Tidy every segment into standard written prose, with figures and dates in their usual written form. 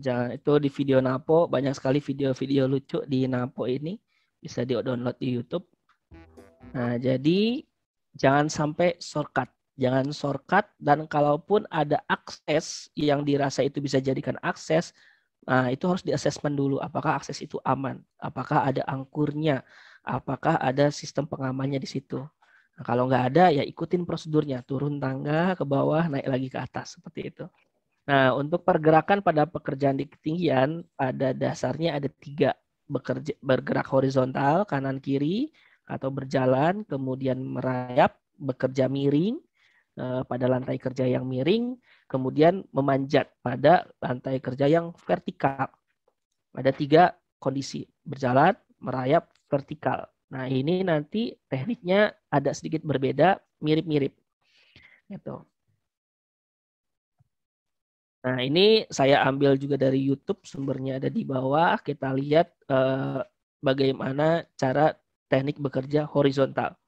jangan itu di video Napo, banyak sekali video-video lucu di Napo ini, bisa di-download di YouTube. Nah, jadi jangan sampai shortcut. Jangan shortcut, dan kalaupun ada akses yang dirasa itu bisa jadikan akses, nah itu harus di-assessment dulu. Apakah akses itu aman? Apakah ada angkurnya? Apakah ada sistem pengamannya di situ? Nah, kalau nggak ada, ya ikutin prosedurnya. Turun tangga ke bawah, naik lagi ke atas. Seperti itu. Nah, untuk pergerakan pada pekerjaan di ketinggian, pada dasarnya ada 3. Bergerak horizontal, kanan kiri, atau berjalan, kemudian merayap, bekerja miring, pada lantai kerja yang miring, kemudian memanjat pada lantai kerja yang vertikal. Ada 3 kondisi, berjalan, merayap, vertikal. Nah, ini nanti tekniknya ada sedikit berbeda, mirip-mirip. Gitu. Nah, ini saya ambil juga dari YouTube, sumbernya ada di bawah. Kita lihat bagaimana cara teknik bekerja horizontal.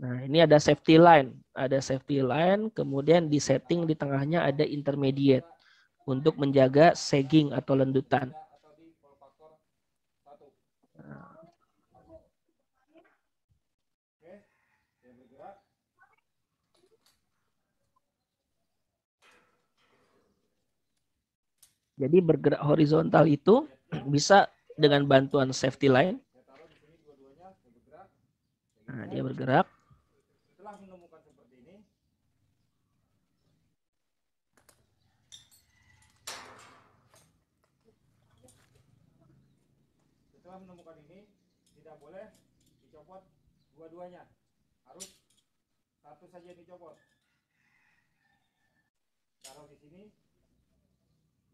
Nah, ini ada safety line. Ada safety line, kemudian di setting di tengahnya ada intermediate untuk menjaga sagging atau lendutan. Jadi bergerak horizontal itu bisa dengan bantuan safety line. Nah, dia bergerak. Setelah menemukan seperti ini, tidak boleh dicopot dua-duanya. Harus satu saja dicopot. Taruh di sini,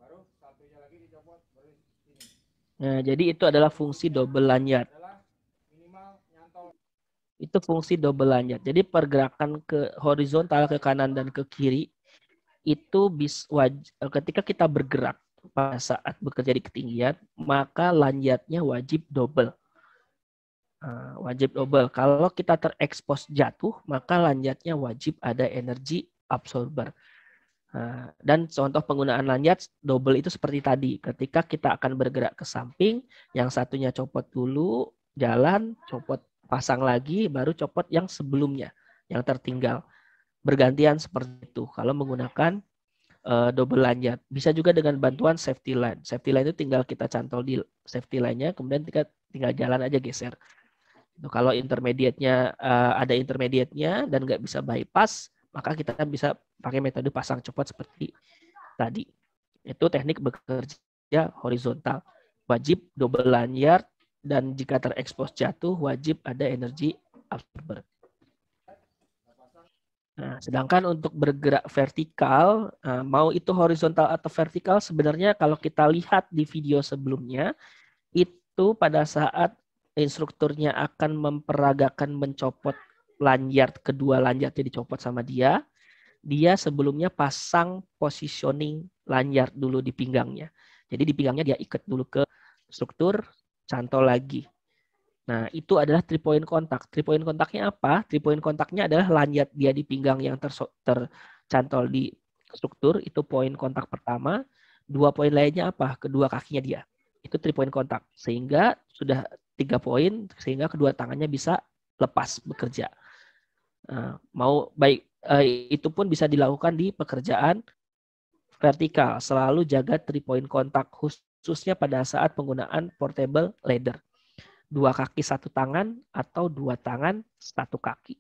baru satunya lagi dicopot, baru sini. Nah, jadi itu adalah fungsi double lanyard. Itu fungsi double lanyard. Jadi pergerakan ke horizontal, ke kanan dan ke kiri itu ketika kita bergerak pada saat bekerja di ketinggian, maka lanyardnya wajib double. Wajib double. Kalau kita terekspos jatuh, maka lanyardnya wajib ada energi absorber. Dan contoh penggunaan lanyard double itu seperti tadi. Ketika kita akan bergerak ke samping, yang satunya copot dulu, jalan, copot, pasang lagi, baru copot yang sebelumnya, yang tertinggal. Bergantian seperti itu kalau menggunakan double lanyard. Bisa juga dengan bantuan safety line. Safety line itu tinggal kita cantol di safety line-nya, kemudian kita tinggal jalan aja geser. Kalau intermediate-nya ada intermediate-nya dan nggak bisa bypass, maka kita bisa pakai metode pasang copot seperti tadi. Itu teknik bekerja horizontal. Wajib double lanyard, dan jika terekspos jatuh wajib ada energi absorber. Nah, sedangkan untuk bergerak vertikal, mau itu horizontal atau vertikal, sebenarnya kalau kita lihat di video sebelumnya, itu pada saat instrukturnya akan memperagakan mencopot lanyard, kedua lanyardnya dicopot sama dia sebelumnya pasang positioning lanyard dulu di pinggangnya. Jadi di pinggangnya dia ikat dulu ke struktur, cantol lagi. Nah, itu adalah 3 point kontak. 3 point kontaknya apa? 3 point kontaknya adalah lanyard dia di pinggang yang tercantol di struktur, itu poin kontak pertama. 2 poin lainnya apa? Kedua kakinya dia. Itu 3 point kontak. Sehingga sudah 3 poin, sehingga kedua tangannya bisa lepas bekerja. Mau baik itu pun bisa dilakukan di pekerjaan vertikal. Selalu jaga 3 point kontak, khususnya pada saat penggunaan portable ladder. 2 kaki 1 tangan atau 2 tangan 1 kaki.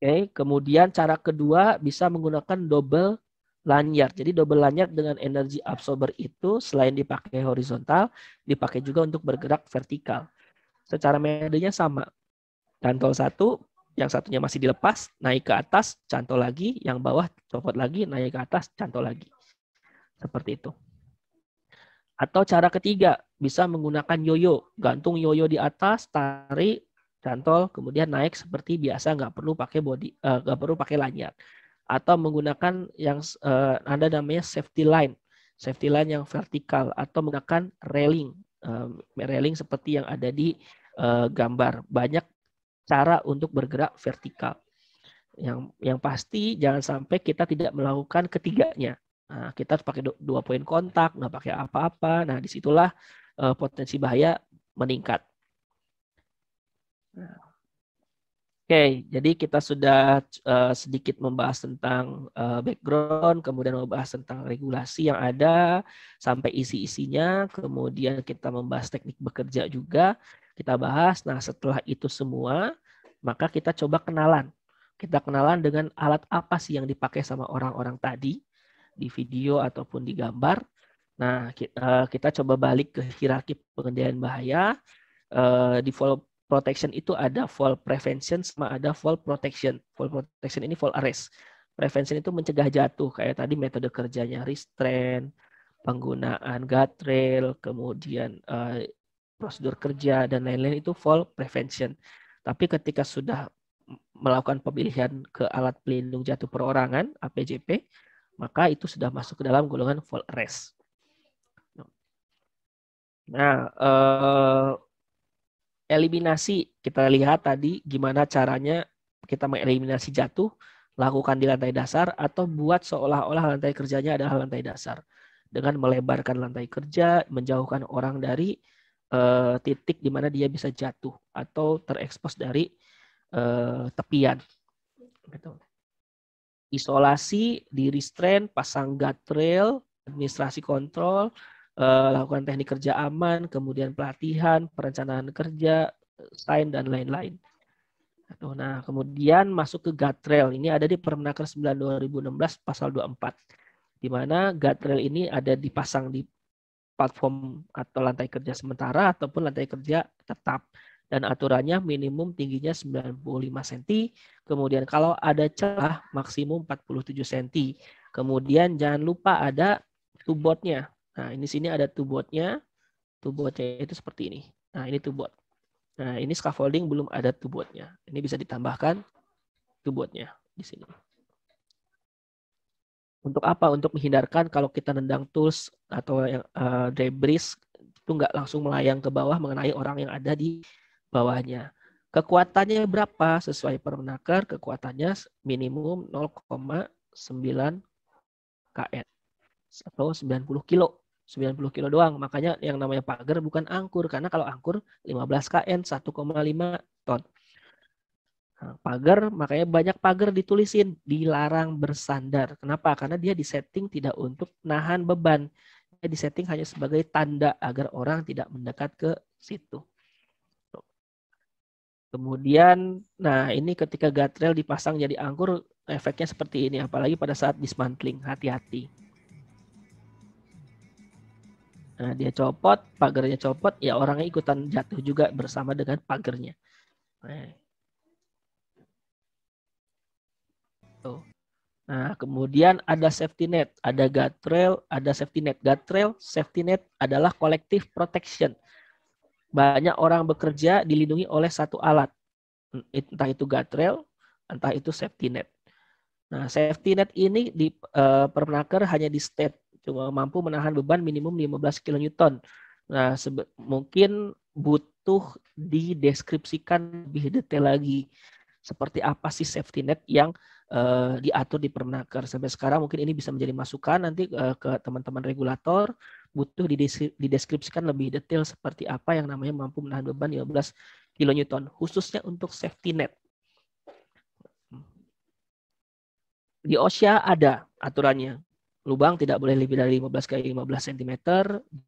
Oke, kemudian cara kedua bisa menggunakan double lanyard. Jadi double lanyard dengan energi absorber itu selain dipakai horizontal, dipakai juga untuk bergerak vertikal. Secara metodenya sama. Cantol satu, yang satunya masih dilepas, naik ke atas, cantol lagi, yang bawah copot lagi, naik ke atas, cantol lagi. Seperti itu. Atau cara ketiga, bisa menggunakan yoyo. Gantung yoyo di atas, tarik, cantol, kemudian naik seperti biasa, nggak perlu pakai nggak perlu pakai lanyard. Atau menggunakan yang ada namanya safety line. Safety line yang vertikal, atau menggunakan railing. Railing seperti yang ada di gambar. Banyak cara untuk bergerak vertikal. Yang pasti jangan sampai kita tidak melakukan ketiganya. Nah, kita harus pakai 2 poin kontak, nggak pakai apa-apa. Nah, disitulah potensi bahaya meningkat. Nah, Oke, jadi kita sudah sedikit membahas tentang background, kemudian membahas tentang regulasi yang ada sampai isi-isinya, kemudian kita membahas teknik bekerja juga, kita bahas. Nah, setelah itu semua, maka kita coba kenalan. Kita kenalan dengan alat apa sih yang dipakai sama orang-orang tadi di video ataupun di gambar. Nah, kita coba balik ke hierarki pengendalian bahaya. Di fall protection itu ada fall prevention sama ada fall protection. Fall protection ini fall arrest. Prevention itu mencegah jatuh, kayak tadi metode kerjanya restraint, penggunaan guardrail, kemudian prosedur kerja dan lain-lain, itu fall prevention. Tapi ketika sudah melakukan pemilihan ke alat pelindung jatuh perorangan APJP, maka itu sudah masuk ke dalam golongan fall arrest. Nah, eliminasi, kita lihat tadi gimana caranya kita mengeliminasi jatuh, lakukan di lantai dasar atau buat seolah-olah lantai kerjanya adalah lantai dasar. Dengan melebarkan lantai kerja, menjauhkan orang dari titik di mana dia bisa jatuh atau terekspos dari tepian. Gitu. Isolasi, di restrain, pasang guardrail, administrasi kontrol, lakukan teknik kerja aman, kemudian pelatihan, perencanaan kerja, sign, dan lain-lain. Nah, kemudian masuk ke guardrail. Ini ada di Permenaker 9 2016 pasal 24. Di mana guardrail ini ada dipasang di platform atau lantai kerja sementara ataupun lantai kerja tetap. Dan aturannya minimum tingginya 95 cm. Kemudian kalau ada celah maksimum 47 cm. Kemudian jangan lupa ada tubotnya. Nah, ini sini ada tubotnya. Tubotnya itu seperti ini. Nah, ini tubot. Nah, ini scaffolding belum ada tubotnya. Ini bisa ditambahkan tubotnya di sini. Untuk apa? Untuk menghindarkan kalau kita nendang tools atau yang debris itu nggak langsung melayang ke bawah mengenai orang yang ada di bawahnya. Kekuatannya berapa? Sesuai Permenaker, kekuatannya minimum 0,9 kN atau 90 kilo. 90 kilo doang. Makanya yang namanya pagar bukan angkur. Karena kalau angkur 15 kN, 1,5 ton. Nah, pagar, makanya banyak pagar ditulisin dilarang bersandar. Kenapa? Karena dia disetting tidak untuk nahan beban. Dia disetting hanya sebagai tanda agar orang tidak mendekat ke situ. Kemudian, nah ini ketika guardrail dipasang jadi angkur, efeknya seperti ini. Apalagi pada saat dismantling, hati-hati. Nah, dia copot, pagarnya copot, ya orangnya ikutan jatuh juga bersama dengan pagarnya. Nah, kemudian ada safety net, ada guardrail, ada safety net. Guardrail, safety net adalah collective protection. Banyak orang bekerja dilindungi oleh satu alat. Entah itu guardrail, entah itu safety net. Nah, safety net ini di Permenaker hanya di state cuma mampu menahan beban minimum 15 kN. Nah, mungkin butuh dideskripsikan lebih detail lagi. Seperti apa sih safety net yang diatur di Permenaker. Sampai sekarang mungkin ini bisa menjadi masukan nanti ke teman-teman regulator, butuh dideskripsikan lebih detail seperti apa yang namanya mampu menahan beban 15 kN, khususnya untuk safety net. Di OSHA ada aturannya. Lubang tidak boleh lebih dari 15 x 15 cm,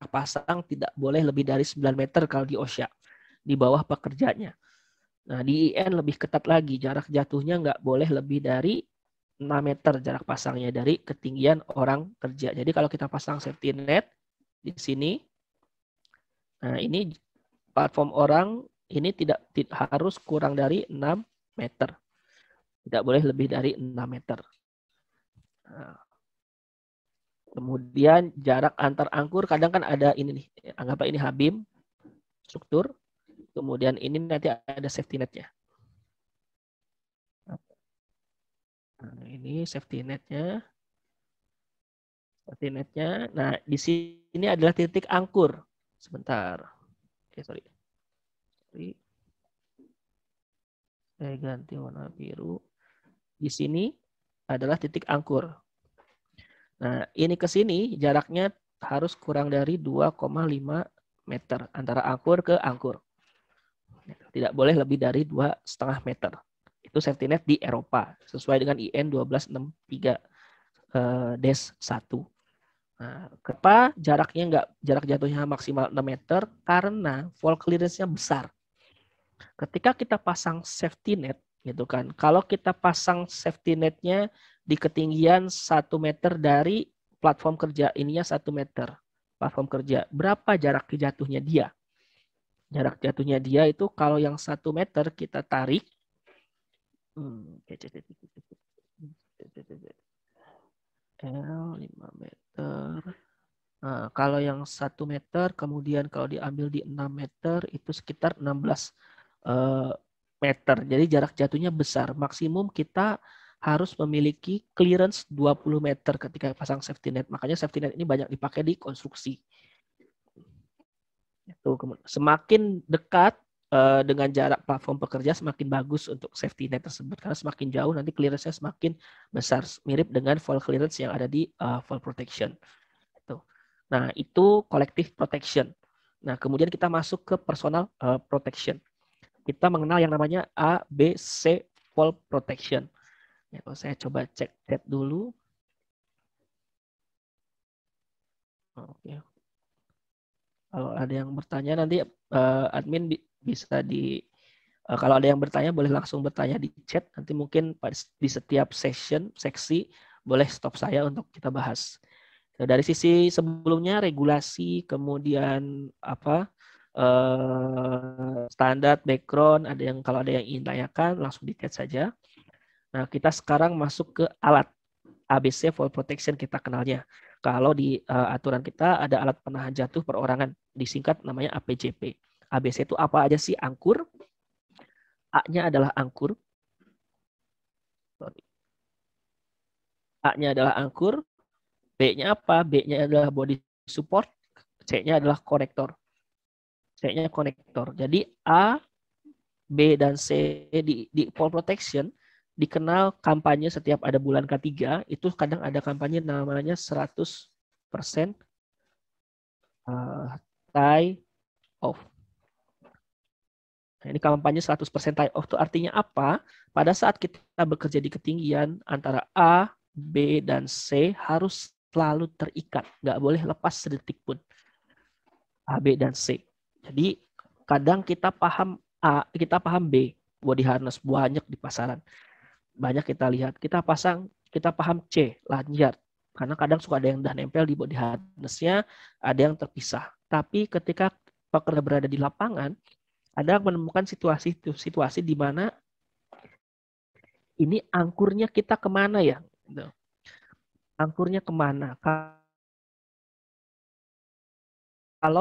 pasang tidak boleh lebih dari 9 meter kalau di OSHA, di bawah pekerjanya. Nah, di IN lebih ketat lagi, jarak jatuhnya nggak boleh lebih dari 6 meter jarak pasangnya dari ketinggian orang kerja. Jadi kalau kita pasang safety net di sini, nah ini platform orang ini tidak harus kurang dari 6 meter. Tidak boleh lebih dari 6 meter. Nah, kemudian jarak antar angkur, kadang kan ada ini nih, anggaplah ini Habim, struktur. Kemudian ini nanti ada safety netnya. Nah, ini safety netnya. Safety netnya. Nah, di sini adalah titik angkur. Sebentar. Oke, sorry. Saya ganti warna biru. Di sini adalah titik angkur. Nah, ini ke sini jaraknya harus kurang dari 2,5 meter antara angkur ke angkur. Tidak boleh lebih dari 2,5 meter. Itu safety net di Eropa sesuai dengan IN 1263-1. Nah, kenapa jarak jatuhnya maksimal 6 meter? Karena fall clearance-nya besar. Ketika kita pasang safety net, gitu kan. Kalau kita pasang safety net-nya di ketinggian 1 meter dari platform kerja, ininya 1 meter platform kerja. Berapa jarak jatuhnya dia? Jarak jatuhnya dia itu kalau yang 1 meter kita tarik. L 5 meter. Nah, kalau yang 1 meter, kemudian kalau diambil di 6 meter, itu sekitar 16 meter. Jadi jarak jatuhnya besar. Maksimum kita harus memiliki clearance 20 meter ketika pasang safety net. Makanya safety net ini banyak dipakai di konstruksi. Itu semakin dekat dengan jarak platform pekerja, semakin bagus untuk safety net tersebut. Karena semakin jauh nanti clearance-nya semakin besar. Mirip dengan fall clearance yang ada di fall protection. Nah, itu collective protection. Nah, kemudian kita masuk ke personal protection. Kita mengenal yang namanya A, B, C fall protection. Ya, kalau saya coba cek chat dulu. Oke. Kalau ada yang bertanya nanti admin bisa kalau ada yang bertanya boleh langsung bertanya di chat. Nanti mungkin di setiap seksi boleh stop saya untuk kita bahas. Dari sisi sebelumnya regulasi, kemudian standar, background, kalau ada yang ingin tanyakan langsung di chat saja. Nah, kita sekarang masuk ke alat ABC fall protection kita kenalnya. Kalau di aturan kita ada alat penahan jatuh perorangan, disingkat namanya APJP. ABC itu apa aja sih? Angkur. A-nya adalah angkur. A-nya adalah angkur. B-nya apa? B-nya adalah body support. C-nya adalah konektor. C-nya konektor. Jadi A, B, dan C di fall protection dikenal kampanye setiap ada bulan ketiga. Itu kadang ada kampanye namanya 100% tie off. Nah, ini kampanye 100% tie off itu artinya apa? Pada saat kita bekerja di ketinggian antara A, B, dan C harus selalu terikat. Nggak boleh lepas sedetik pun. A, B, dan C. Jadi kadang kita paham A, kita paham B. Body harness banyak di pasaran. Banyak kita lihat. Kita paham C, lanjut. Karena kadang suka ada yang udah nempel di body harness-nya, ada yang terpisah. Tapi ketika pekerja berada di lapangan, ada menemukan situasi di mana ini angkurnya kita kemana ya? Angkurnya kemana? Kalau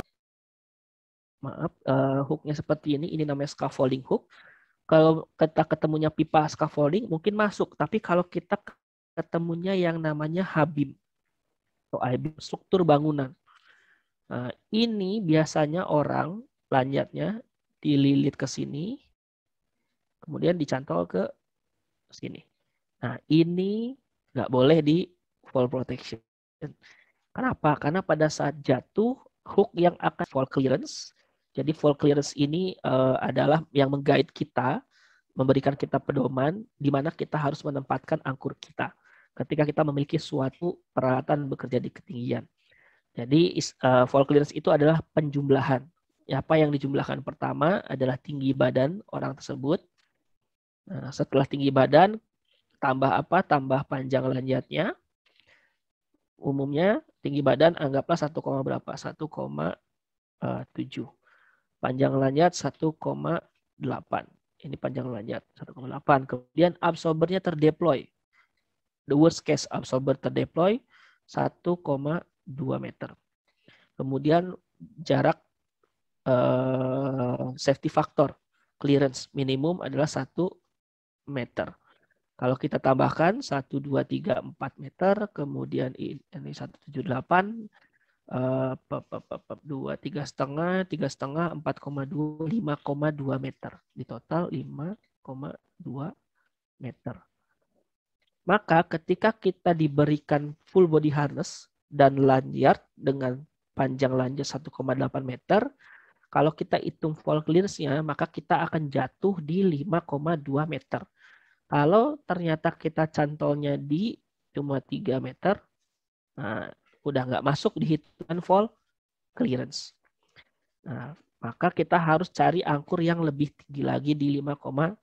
hooknya seperti ini namanya scaffolding hook. Kalau kita ketemunya pipa scaffolding mungkin masuk, tapi kalau kita ketemunya yang namanya H-beam atau I-beam, struktur bangunan. Nah, ini biasanya orang lanjutnya dililit ke sini, kemudian dicantol ke sini. Nah, ini nggak boleh di fall protection. Kenapa? Karena pada saat jatuh, hook yang akan fall clearance. Jadi fall clearance ini adalah yang mengguide kita, memberikan kita pedoman di mana kita harus menempatkan angkur kita ketika kita memiliki suatu peralatan bekerja di ketinggian. Jadi fall clearance itu adalah penjumlahan. Apa yang dijumlahkan pertama adalah tinggi badan orang tersebut. Nah, setelah tinggi badan, tambah apa? Tambah panjang lanjutnya. Umumnya tinggi badan anggaplah 1, berapa? 1,7. Panjang lanjut 1,8. Ini panjang lanjut 1,8. Kemudian absorbernya terdeploy. The worst case absorber terdeploy 1,2 meter. Kemudian jarak safety factor clearance minimum adalah 1 meter. Kalau kita tambahkan 1, 2, 3, 4 meter, kemudian ini 178, 2, 3,5, 3,5, 4,2, 5,2 meter. Di total 5, meter. Maka ketika kita diberikan full body harness dan lanyard dengan panjang lanyard 1,8 meter, kalau kita hitung fall clearance-nya, maka kita akan jatuh di 5,2 meter. Kalau ternyata kita cantolnya di cuma 3 meter, nah, udah nggak masuk di hitungan fall clearance. Nah, maka kita harus cari angkur yang lebih tinggi lagi di 5,2.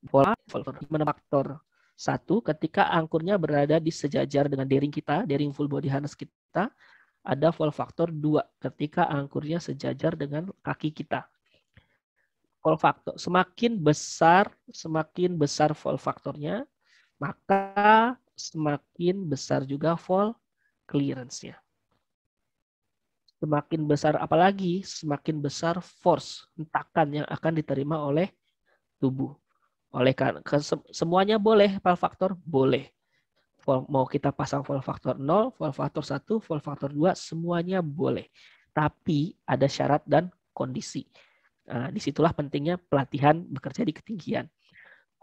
Faktor 1, ketika angkurnya berada di sejajar dengan daring kita, daring full body harness kita, ada fall factor 2 ketika angkurnya sejajar dengan kaki kita. Fall factor semakin besar fall factornya, maka semakin besar juga fall clearance-nya. Semakin besar apalagi, semakin besar force, hentakan yang akan diterima oleh tubuh. Oleh karena semuanya boleh, fall factor boleh. Mau kita pasang fall factor 0, fall factor 1, fall factor 2, semuanya boleh. Tapi ada syarat dan kondisi. Nah, disitulah pentingnya pelatihan bekerja di ketinggian.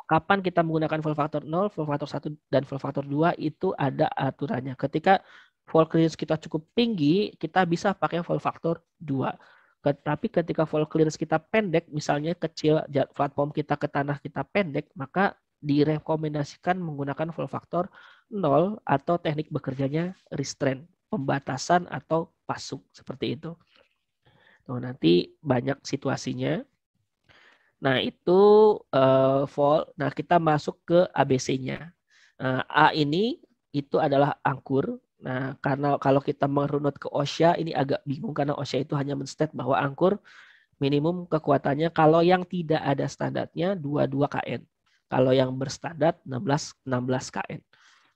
Kapan kita menggunakan fall factor 0, fall factor 1, dan fall factor 2 itu ada aturannya. Ketika fall clearance kita cukup tinggi, kita bisa pakai fall factor 2. Tapi ketika fall clearance kita pendek, misalnya kecil, platform kita ke tanah kita pendek, maka direkomendasikan menggunakan fall factor 0 atau teknik bekerjanya restraint, pembatasan atau pasuk, seperti itu. Tuh, nanti banyak situasinya. Nah, itu fall. Nah, kita masuk ke ABC-nya. A ini itu adalah angkur. Nah, karena kalau kita merunut ke OSHA, ini agak bingung karena OSHA itu hanya men-state bahwa angkur minimum kekuatannya kalau yang tidak ada standarnya 22 kN. Kalau yang berstandar 16 kN.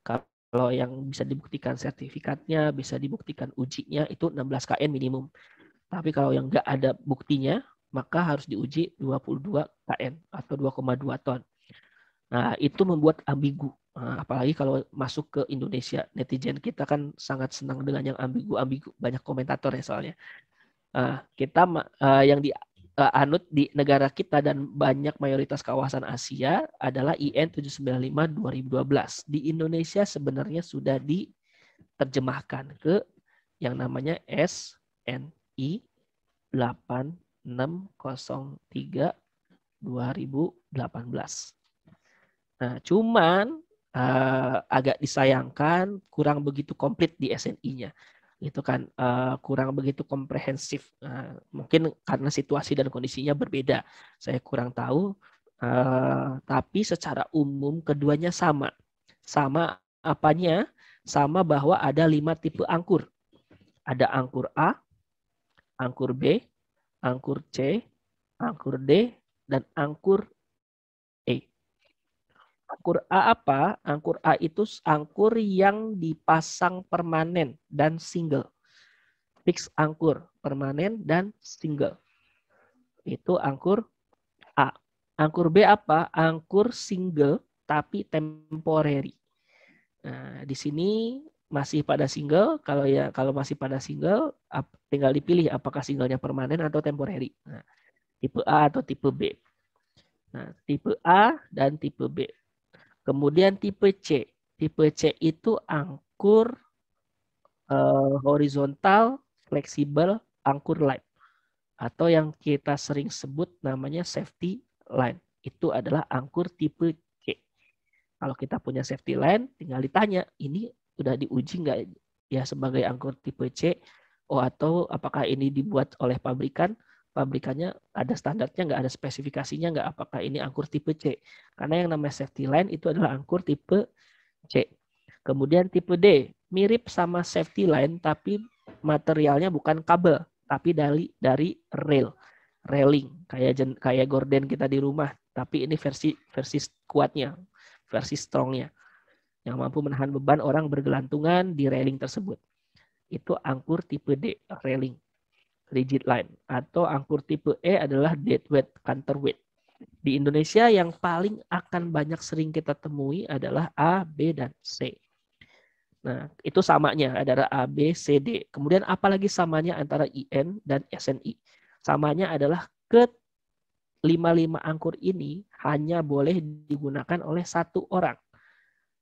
Kalau yang bisa dibuktikan sertifikatnya, bisa dibuktikan ujinya itu 16 kN minimum. Tapi kalau yang nggak ada buktinya, maka harus diuji 22 kN atau 2,2 ton. Nah, itu membuat ambigu. Apalagi kalau masuk ke Indonesia, netizen kita kan sangat senang dengan yang ambigu-ambigu, banyak komentator ya soalnya. Kita yang dianut di negara kita dan banyak mayoritas kawasan Asia adalah IN 795 2012. Di Indonesia sebenarnya sudah diterjemahkan ke yang namanya SNI 8603 2018. Nah, cuman agak disayangkan kurang begitu komplit di SNI-nya. Itu kan kurang begitu komprehensif. Mungkin karena situasi dan kondisinya berbeda. Saya kurang tahu. Tapi secara umum keduanya sama. Sama apanya? Sama bahwa ada 5 tipe angkur. Ada angkur A, angkur B, angkur C, angkur D, dan angkur E. Angkur A apa? Angkur A itu angkur yang dipasang permanen dan single. Fix angkur, permanen dan single. Itu angkur A. Angkur B apa? Angkur single tapi temporary. Nah, di sini masih pada single. Kalau masih pada single, tinggal dipilih apakah singlenya permanen atau temporary. Nah, tipe A atau tipe B. Nah, tipe A dan tipe B. Kemudian tipe C. Tipe C itu angkur horizontal, fleksibel, angkur line. Atau yang kita sering sebut namanya safety line. Itu adalah angkur tipe C. Kalau kita punya safety line, tinggal ditanya, ini udah diuji nggak ya sebagai angkur tipe C? Atau apakah ini dibuat oleh pabrikan? Pabrikannya ada standarnya nggak, ada spesifikasinya nggak, apakah ini angkur tipe C. Karena yang namanya safety line itu adalah angkur tipe C. Kemudian tipe D, mirip sama safety line tapi materialnya bukan kabel. tapi dari railing, kayak gorden kita di rumah, tapi ini versi kuatnya, versi strongnya, yang mampu menahan beban orang bergelantungan di railing tersebut. Itu angkur tipe D, railing, rigid line. Atau angkur tipe E adalah dead weight, counterweight. Di Indonesia yang paling akan banyak sering kita temui adalah A, B, dan C. Nah, itu samanya adalah A, B, C, D. Kemudian apalagi samanya antara IN dan SNI? Samanya adalah ke 5 angkur ini hanya boleh digunakan oleh satu orang.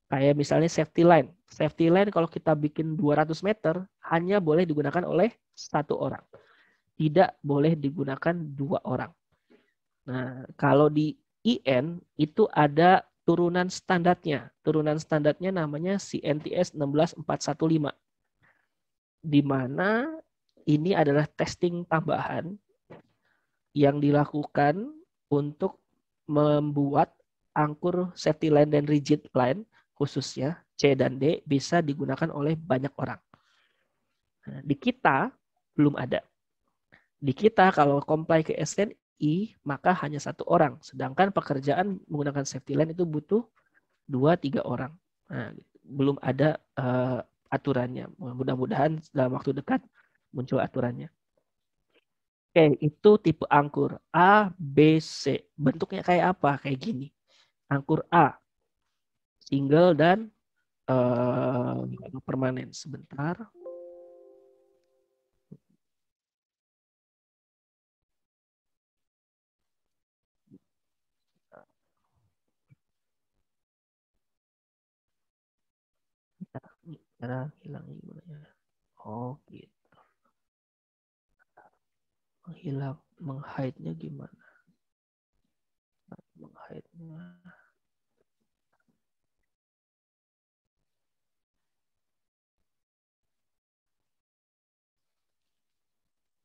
Kayak misalnya safety line. Safety line kalau kita bikin 200 meter hanya boleh digunakan oleh satu orang. Tidak boleh digunakan 2 orang. Nah, kalau di IN itu ada turunan standarnya. Turunan standarnya namanya CNTS 16415. Di mana ini adalah testing tambahan yang dilakukan untuk membuat angkur safety line dan rigid line khususnya C dan D bisa digunakan oleh banyak orang. Nah, di kita belum ada. Di kita kalau comply ke SNI maka hanya satu orang. Sedangkan pekerjaan menggunakan safety line itu butuh 2-3 orang. Nah, belum ada aturannya. Mudah-mudahan dalam waktu dekat muncul aturannya. Oke, itu tipe angkur A, B, C. Bentuknya kayak apa? Kayak gini. Angkur A, single dan permanen. Sebentar. Cara hilang gimana ya? Oh gitu. Menghilang, menghide-nya gimana? Menghide-nya.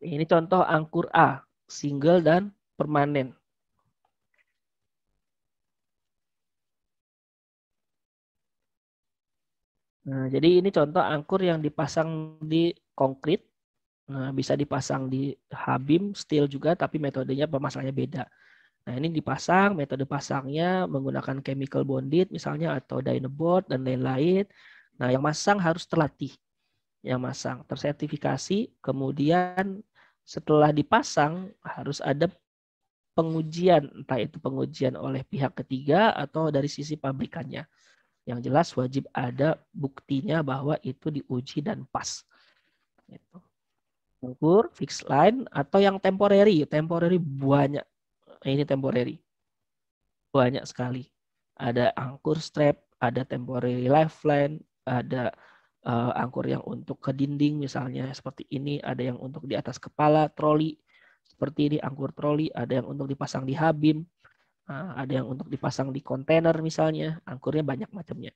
Ini contoh angkur A, single dan permanen. Nah, jadi ini contoh angkur yang dipasang di konkrit. Nah, bisa dipasang di H-beam, steel juga, tapi metodenya pemasangannya beda. Nah, ini dipasang, metode pasangnya menggunakan chemical bonded misalnya atau Dynaboard dan lain-lain. Nah, yang masang harus terlatih. Yang masang tersertifikasi, kemudian setelah dipasang harus ada pengujian, entah itu pengujian oleh pihak ketiga atau dari sisi pabrikannya. Yang jelas wajib ada buktinya bahwa itu diuji dan pas. Gitu. Angkur, fixed line, atau yang temporary. Temporary banyak. Ini temporary. Banyak sekali. Ada angkur strap, ada temporary lifeline, ada angkur yang untuk ke dinding misalnya seperti ini, ada yang untuk di atas kepala, troli. Seperti ini angkur troli, ada yang untuk dipasang di H-beam, ada yang untuk dipasang di kontainer misalnya. Angkurnya banyak macamnya.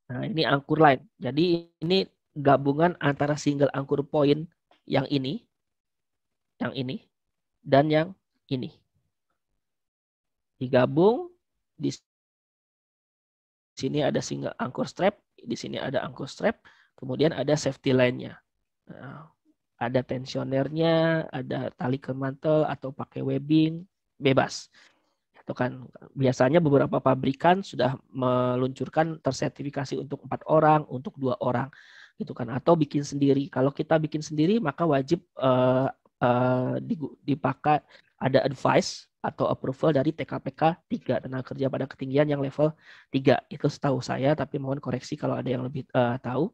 Nah, ini angkur line. Jadi ini gabungan antara single angkur point yang ini, dan yang ini. Digabung, di sini ada single angkur strap, di sini ada angkur strap, kemudian ada safety line-nya. Nah, ada tensionernya, ada tali kemantel atau pakai webbing, bebas. Itu kan biasanya beberapa pabrikan sudah meluncurkan tersertifikasi untuk 4 orang, untuk 2 orang, gitu kan. Atau bikin sendiri. Kalau kita bikin sendiri maka wajib dipakai ada advice atau approval dari TKPK 3, tenaga kerja pada ketinggian yang level 3. Itu setahu saya, tapi mohon koreksi kalau ada yang lebih tahu.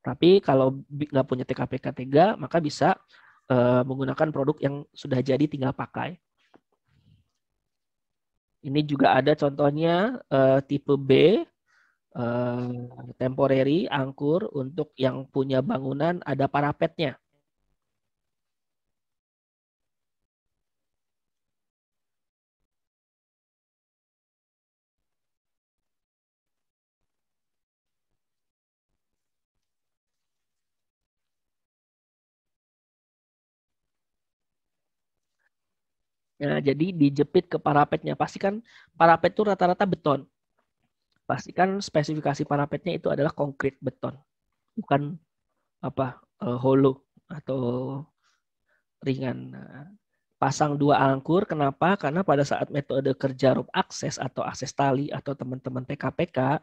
Tapi kalau nggak punya TKPK 3 maka bisa menggunakan produk yang sudah jadi tinggal pakai. Ini juga ada contohnya tipe B, temporary, angkur untuk yang punya bangunan ada parapetnya. Nah, jadi dijepit ke parapetnya. Pastikan parapet itu rata-rata beton. Pastikan spesifikasi parapetnya itu adalah konkrit beton, bukan hollow. atau ringan. Nah, pasang 2 angkur, kenapa? Karena pada saat metode kerja rope akses atau akses tali atau teman-teman PKPK,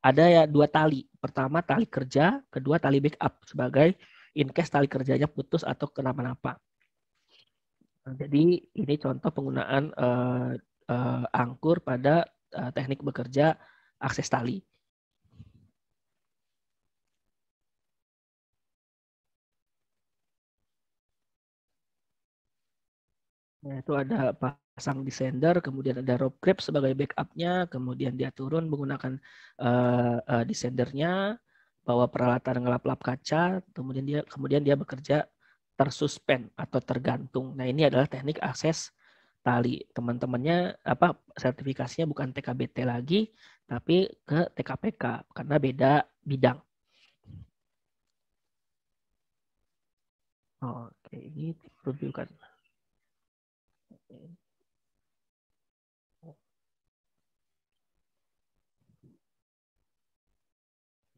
ada ya 2 tali. Pertama tali kerja, kedua tali backup sebagai in case tali kerjanya putus atau kenapa-napa. Nah, jadi ini contoh penggunaan angkur pada teknik bekerja akses tali. Nah, itu ada pasang descender, kemudian ada rope grab sebagai backupnya, kemudian dia turun menggunakan descendernya, bawa peralatan ngelap-lap kaca, kemudian dia bekerja tersuspend atau tergantung. Nah, ini adalah teknik akses tali. Teman-temannya sertifikasinya bukan TKBT lagi, tapi ke TKPK karena beda bidang. Oke, ini review kan.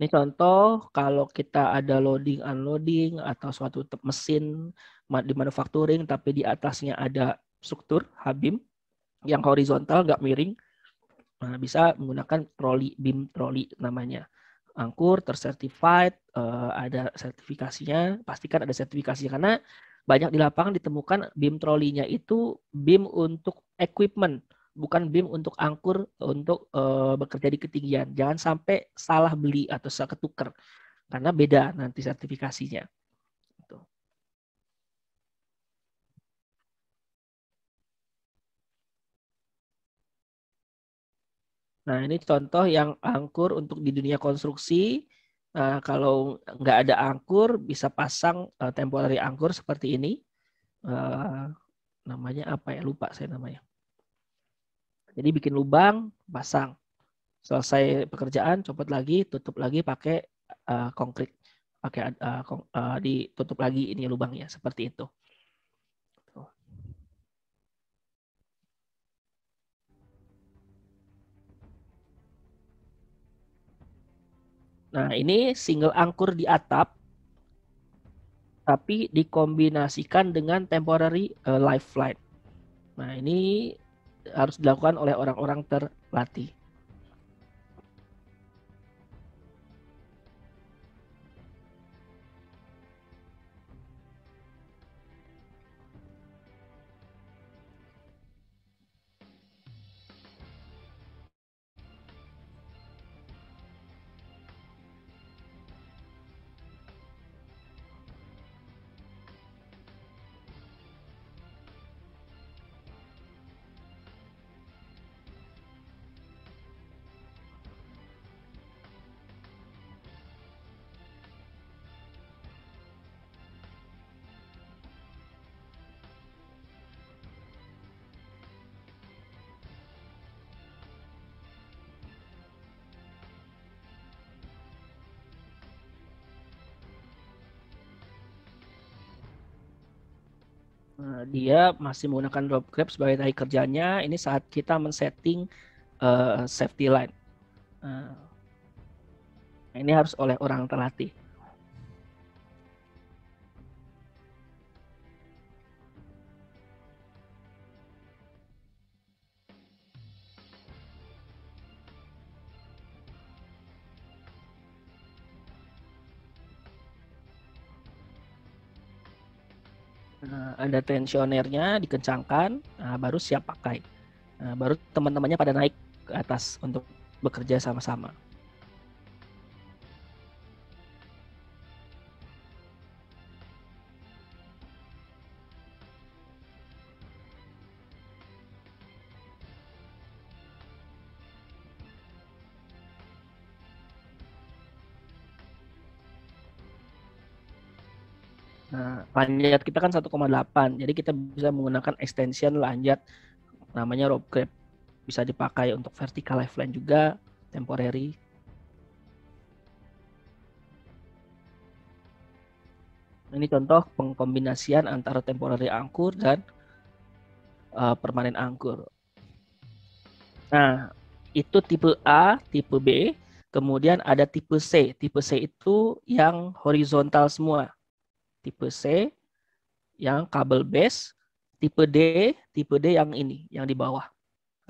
Ini contoh kalau kita ada loading unloading atau suatu mesin di manufacturing tapi di atasnya ada struktur H-beam yang horizontal nggak miring, nah, bisa menggunakan troli, beam troli namanya. Angkur tersertified, ada sertifikasinya, pastikan ada sertifikasinya karena banyak di lapangan ditemukan beam trolinya itu beam untuk equipment, bukan beam untuk angkur untuk bekerja di ketinggian. Jangan sampai salah beli atau salah ketuker karena beda nanti sertifikasinya. Nah, ini contoh yang angkur untuk di dunia konstruksi. Nah, kalau nggak ada angkur, bisa pasang temporary angkur seperti ini. Namanya apa ya? Lupa saya namanya. Jadi bikin lubang, pasang. Selesai pekerjaan, copot lagi, tutup lagi pakai konkrit. Pakai ditutup lagi ini lubangnya, seperti itu. Nah, ini single angkur di atap, tapi dikombinasikan dengan temporary lifeline. Nah, ini harus dilakukan oleh orang-orang terlatih. Dia masih menggunakan rope grab sebagai tali kerjanya. Ini saat kita men-setting safety line. Ini harus oleh orang terlatih. Ada tensionernya, dikencangkan, baru siap pakai. Baru teman-temannya pada naik ke atas untuk bekerja sama-sama. Nah, lanjat kita kan 1,8, jadi kita bisa menggunakan extension lanjat namanya rope grab. Bisa dipakai untuk vertical lifeline juga, temporary. Ini contoh pengkombinasian antara temporary angkur dan permanen angkur. Nah, itu tipe A, tipe B, kemudian ada tipe C. Tipe C itu yang horizontal semua. tipe C yang kabel base, tipe D yang ini, yang di bawah,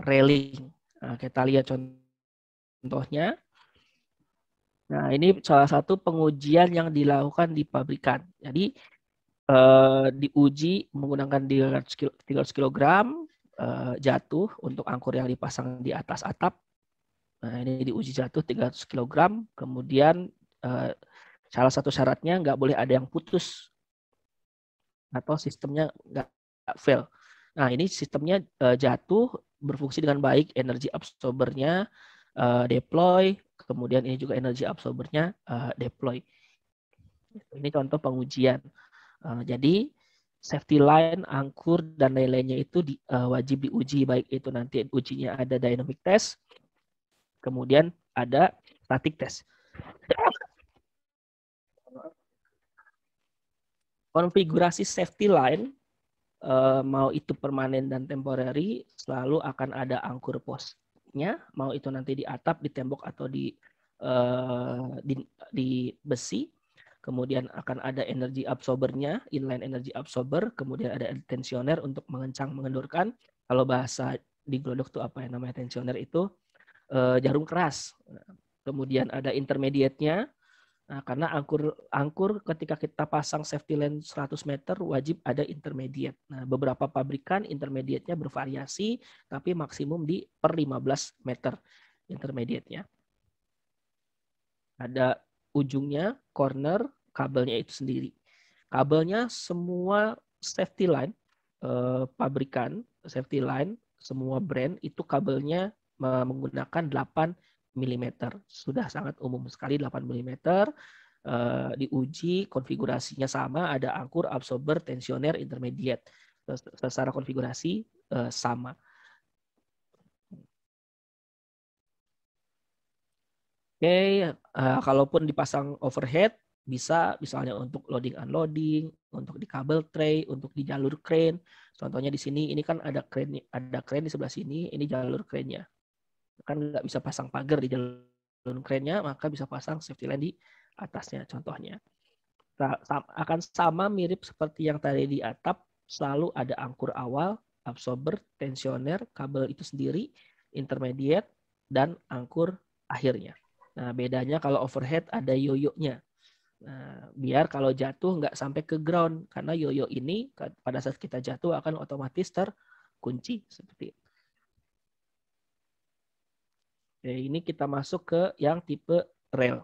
railing. Nah, kita lihat contohnya. Nah, ini salah satu pengujian yang dilakukan di pabrikan. Jadi diuji menggunakan 300 kg jatuh untuk angkur yang dipasang di atas atap. Nah, ini diuji jatuh 300 kg. Kemudian salah satu syaratnya nggak boleh ada yang putus atau sistemnya nggak fail. Nah, ini sistemnya jatuh, berfungsi dengan baik, energi absorbernya deploy, kemudian ini juga energi absorbernya deploy. Ini contoh pengujian. Jadi safety line, angkur, dan lain-lainnya itu wajib diuji, baik itu nanti ujinya ada dynamic test, kemudian ada static test. Konfigurasi safety line, mau itu permanen dan temporary, selalu akan ada angkur posnya, mau itu nanti di atap, di tembok, atau di besi. Kemudian akan ada energi absorbernya, inline energy absorber, kemudian ada tensioner untuk mengencang, mengendurkan. Kalau bahasa di glodok itu apa yang namanya tensioner itu jarum keras. Kemudian ada intermediate-nya. Nah, karena angkur ketika kita pasang safety line 100 meter wajib ada intermediate. Nah, beberapa pabrikan intermediate-nya bervariasi, tapi maksimum di per 15 meter intermediate-nya. Ada ujungnya, corner, kabelnya itu sendiri. Kabelnya semua safety line, pabrikan safety line, semua brand itu kabelnya menggunakan 8 mm. Sudah sangat umum sekali 8 mm. Diuji konfigurasinya sama, ada angkur, absorber, tensioner, intermediate. Secara konfigurasi sama. Oke, kalaupun dipasang overhead, bisa misalnya untuk loading unloading, untuk di kabel tray, untuk di jalur crane. Contohnya di sini, ini kan ada crane di sebelah sini, ini jalur crane-nya. Kan nggak bisa pasang pagar di jalur crane-nya, maka bisa pasang safety line di atasnya contohnya. Akan sama mirip seperti yang tadi di atap, selalu ada angkur awal, absorber, tensioner, kabel itu sendiri, intermediate, dan angkur akhirnya. Nah, bedanya kalau overhead ada yoyo-nya. Nah, biar kalau jatuh nggak sampai ke ground, karena yoyo ini pada saat kita jatuh akan otomatis terkunci seperti itu. Oke, ini kita masuk ke yang tipe rail.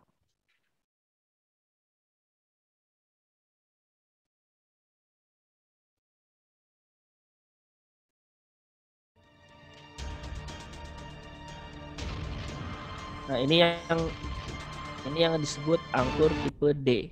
Nah, ini yang disebut angkur tipe D.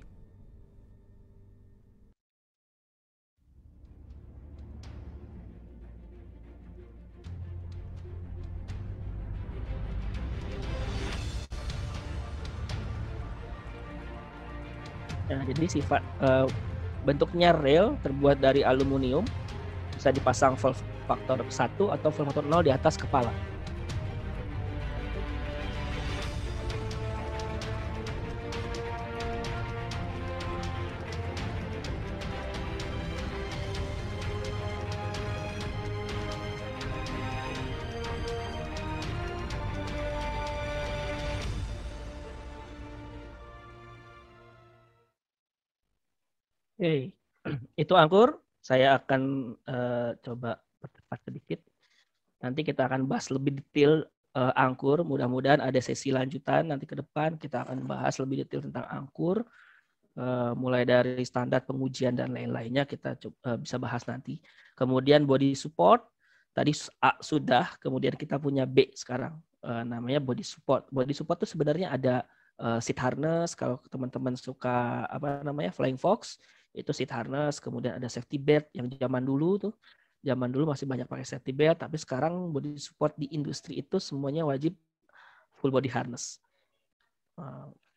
Nah, jadi sifat bentuknya rail terbuat dari aluminium, bisa dipasang valve faktor 1 atau valve faktor 0 di atas kepala. Oke, itu angkur. Saya akan coba percepat sedikit. Nanti kita akan bahas lebih detail angkur. Mudah-mudahan ada sesi lanjutan nanti ke depan. Kita akan bahas lebih detail tentang angkur. Mulai dari standar pengujian dan lain-lainnya kita bisa bahas nanti. Kemudian body support. Tadi A sudah, kemudian kita punya B sekarang. Namanya body support. Body support itu sebenarnya ada seat harness. Kalau teman-teman suka flying fox, itu seat harness, kemudian ada safety belt yang zaman dulu masih banyak pakai safety belt, tapi sekarang body support di industri itu semuanya wajib full body harness.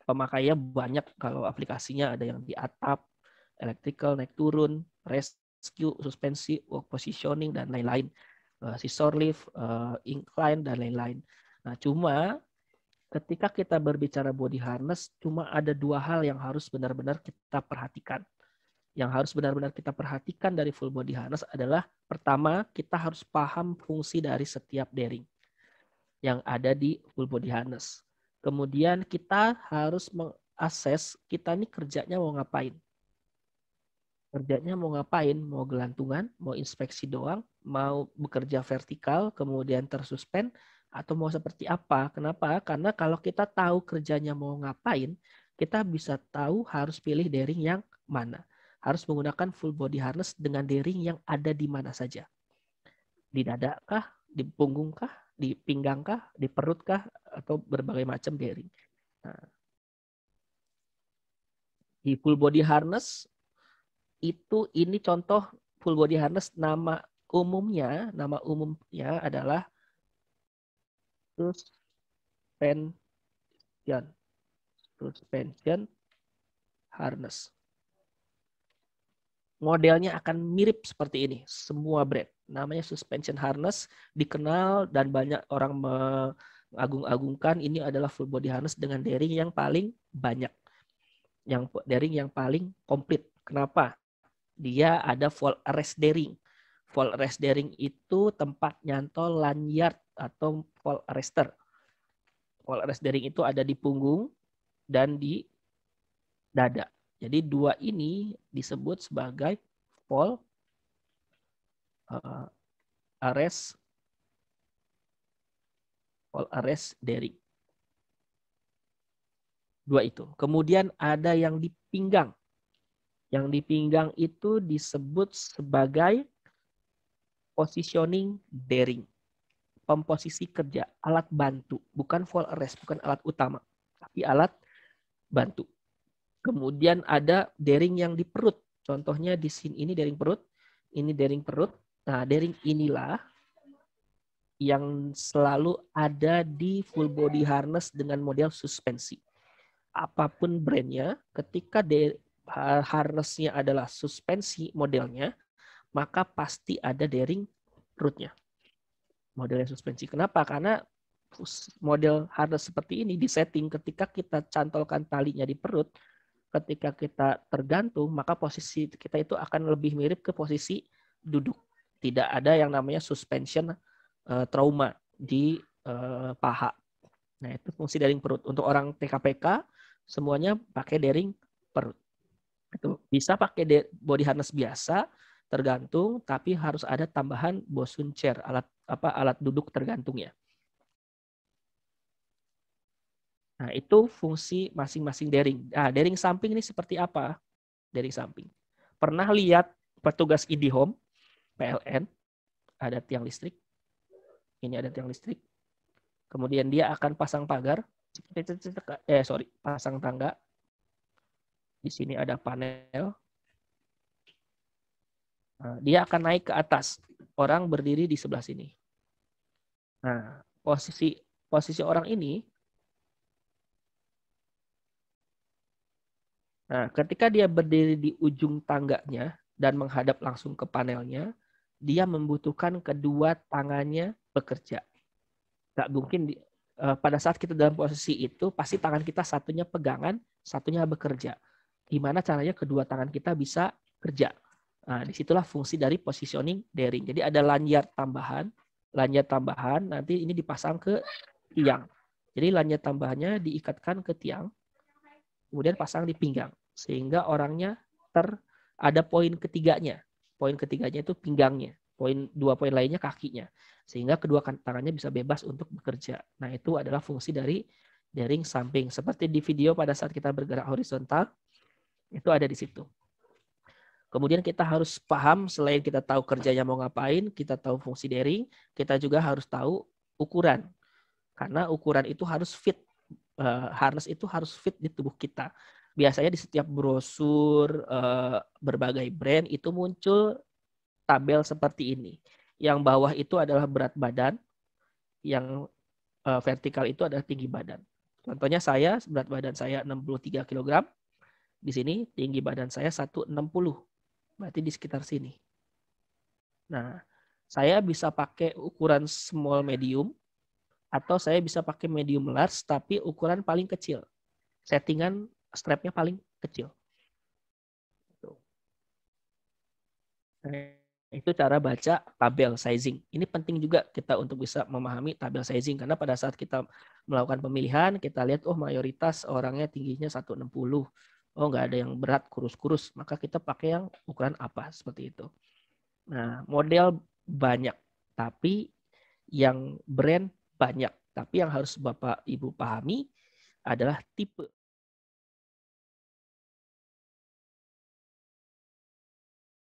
Pemakaiannya banyak, kalau aplikasinya ada yang di atap, electrical, naik turun, rescue, suspensi, work positioning, dan lain-lain. Scissor lift, incline, dan lain-lain. Nah, cuma ketika kita berbicara body harness, cuma ada 2 hal yang harus benar-benar kita perhatikan. yang harus benar-benar kita perhatikan dari full body harness adalah pertama, kita harus paham fungsi dari setiap bearing yang ada di full body harness. Kemudian kita harus mengakses kita ini kerjanya mau ngapain. Kerjanya mau ngapain? Mau gelantungan, mau inspeksi doang, mau bekerja vertikal, kemudian tersuspend, atau mau seperti apa? Kenapa? Karena kalau kita tahu kerjanya mau ngapain, kita bisa tahu harus pilih daring yang mana. Harus menggunakan full body harness dengan daring yang ada di mana saja. Di dada kah? Di punggung kah? Di pinggang kah? Di perut kah? Atau berbagai macam daring. Nah, di full body harness itu ini contoh full body harness nama umumnya adalah suspension harness. Modelnya akan mirip seperti ini, semua brand. Namanya suspension harness, dikenal dan banyak orang mengagung-agungkan ini adalah full body harness dengan daring yang paling banyak. Daring yang paling komplit. Kenapa? Dia ada fall arrest daring. Fall arrest daring itu tempat nyantol lanyard atau fall arrester. Fall arrest daring itu ada di punggung dan di dada. Jadi dua ini disebut sebagai fall arrest daring. Dua itu. Kemudian ada yang di pinggang. Yang di pinggang itu disebut sebagai positioning daring. Pemposisi kerja, alat bantu, bukan fall arrest, bukan alat utama, tapi alat bantu. Kemudian ada daring yang di perut. Contohnya di sini ini daring perut, ini daring perut. Nah, daring inilah yang selalu ada di full body harness dengan model suspensi. Apapun brandnya, ketika harnessnya adalah suspensi modelnya, maka pasti ada daring perutnya. Modelnya suspensi. Kenapa? Karena model harness seperti ini disetting ketika kita cantolkan talinya di perut, ketika kita tergantung, maka posisi kita itu akan lebih mirip ke posisi duduk. Tidak ada yang namanya suspension trauma di paha. Nah, itu fungsi daring perut. Untuk orang TKPK, semuanya pakai daring perut. Itu bisa pakai body harness biasa, tergantung, tapi harus ada tambahan bosun chair, alat duduk tergantungnya. Nah, itu fungsi masing-masing daring. Nah, daring samping ini seperti apa? Daring samping. Pernah lihat petugas IndiHome, PLN, ada tiang listrik. Ini ada tiang listrik. Kemudian dia akan pasang pagar. Pasang tangga. Di sini ada panel. Nah, dia akan naik ke atas. Orang berdiri di sebelah sini. Nah, posisi orang ini, nah, ketika dia berdiri di ujung tangganya dan menghadap langsung ke panelnya, dia membutuhkan kedua tangannya bekerja. Nggak mungkin pada saat kita dalam posisi itu, pasti tangan kita satunya pegangan, satunya bekerja. Gimana caranya kedua tangan kita bisa kerja? Nah, disitulah fungsi dari positioning daring. Jadi ada lanyard tambahan nanti ini dipasang ke tiang. Jadi lanyard tambahannya diikatkan ke tiang, kemudian pasang di pinggang. Sehingga orangnya ada poin ketiganya. Poin ketiganya itu pinggangnya. Dua poin lainnya kakinya. Sehingga kedua tangannya bisa bebas untuk bekerja. Nah, itu adalah fungsi dari daring samping. Seperti di video pada saat kita bergerak horizontal, itu ada di situ. Kemudian kita harus paham, selain kita tahu kerjanya mau ngapain, kita tahu fungsi daring, kita juga harus tahu ukuran. Karena ukuran itu harus fit. Harness itu harus fit di tubuh kita. Biasanya di setiap brosur berbagai brand itu muncul tabel seperti ini. Yang bawah itu adalah berat badan, yang vertikal itu adalah tinggi badan. Contohnya berat badan saya 63 kg. Di sini tinggi badan saya 160. Berarti di sekitar sini. Nah, saya bisa pakai ukuran small medium, atau saya bisa pakai medium large tapi ukuran paling kecil. Settingan strapnya paling kecil. Nah, itu cara baca tabel sizing. Ini penting juga kita untuk bisa memahami tabel sizing karena pada saat kita melakukan pemilihan kita lihat mayoritas orangnya tingginya 160. Nggak ada yang berat kurus-kurus, maka kita pakai yang ukuran apa seperti itu. Nah, model banyak, tapi yang brand banyak. Tapi yang harus Bapak Ibu pahami adalah tipe.